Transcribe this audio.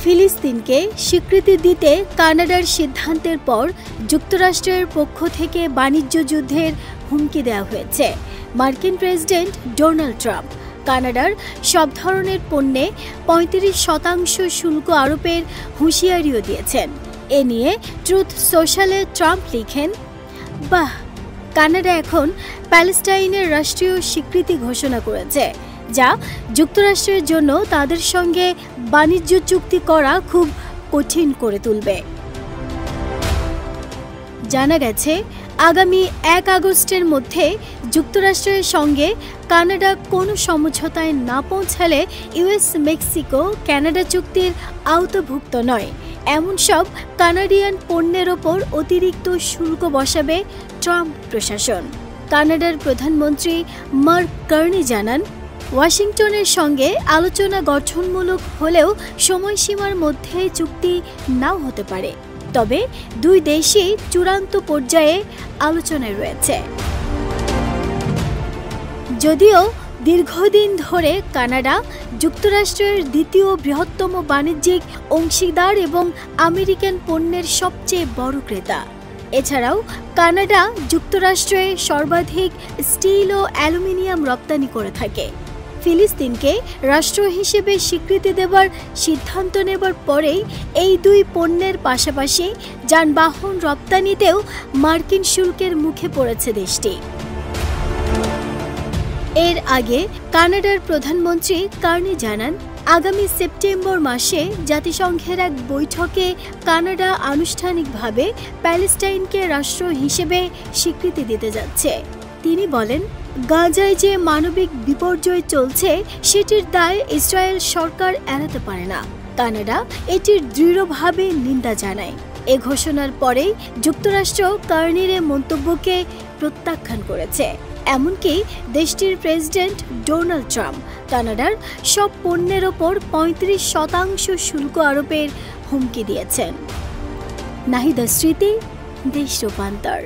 ফিলিস্তিনকে স্বীকৃতি দিতে কানাডার সিদ্ধান্তের পর যুক্তরাষ্ট্রের পক্ষ থেকে বাণিজ্য যুদ্ধের হুমকি দেওয়া হয়েছে। মার্কিন প্রেসিডেন্ট ডোনাল্ড ট্রাম্প কানাডার সব ধরনের পণ্যে ৩৫% শুল্ক আরোপের হুঁশিয়ারিও দিয়েছেন। এ নিয়ে ট্রুথ সোশ্যালে ট্রাম্প লিখেন, বাহ, কানাডা এখন প্যালেস্টাইনের রাষ্ট্রীয় স্বীকৃতি ঘোষণা করেছে, যা যুক্তরাষ্ট্রের জন্য তাদের সঙ্গে বাণিজ্য চুক্তি করা খুব কঠিন করে তুলবে। জানা গেছে, আগামী ১ আগস্টের মধ্যে যুক্তরাষ্ট্রের সঙ্গে কানাডা কোনো সমঝোতায় না পৌঁছালে ইউএস মেক্সিকো কানাডা চুক্তির আওতাভুক্ত নয় এমন সব কানাডিয়ান পণ্যের ওপর অতিরিক্ত শুল্ক বসাবে ট্রাম্প প্রশাসন। কানাডার প্রধানমন্ত্রী মার্ক কার্নি জানান, ওয়াশিংটনের সঙ্গে আলোচনা গঠনমূলক হলেও সময়সীমার মধ্যে চুক্তি নাও হতে পারে, তবে দুই দেশই চূড়ান্ত পর্যায়ে আলোচনায় রয়েছে। যদিও দীর্ঘদিন ধরে কানাডা যুক্তরাষ্ট্রের দ্বিতীয় বৃহত্তম বাণিজ্যিক অংশীদার এবং আমেরিকান পণ্যের সবচেয়ে বড় ক্রেতা। এছাড়াও কানাডা যুক্তরাষ্ট্রে সর্বাধিক স্টিল ও অ্যালুমিনিয়াম রপ্তানি করে থাকে। ফিলিস্তিনকে রাষ্ট্র হিসেবে স্বীকৃতি দেবার সিদ্ধান্ত নেবার পরেই এই দুই পণ্যের পাশাপাশি যানবাহন রপ্তানিতেও মার্কিন শুল্কের মুখে পড়েছে দেশটি। এর আগে কানাডার প্রধানমন্ত্রী কার্নি জানান, আগামী সেপ্টেম্বর মাসে জাতিসংঘের এক বৈঠকে কানাডা আনুষ্ঠানিকভাবে প্যালেস্টাইনকে রাষ্ট্র হিসেবে স্বীকৃতি দিতে যাচ্ছে। তিনি বলেন, গাজায় যে মানবিক বিপর্যয় চলছে সেটির দায় ইসরায়েল সরকার এড়াতে পারে না। কানাডা এটির দৃঢ়ভাবে নিন্দা জানায়। এ ঘোষণার পরেই যুক্তরাষ্ট্র কার্নির মন্তব্যকে প্রত্যাখ্যান করেছে। এমনকি দেশটির প্রেসিডেন্ট ডোনাল্ড ট্রাম্প কানাডার সব পণ্যের ওপর ৩৫% শুল্ক আরোপের হুমকি দিয়েছেন। নাহিদা স্মৃতি, দেশ রূপান্তর।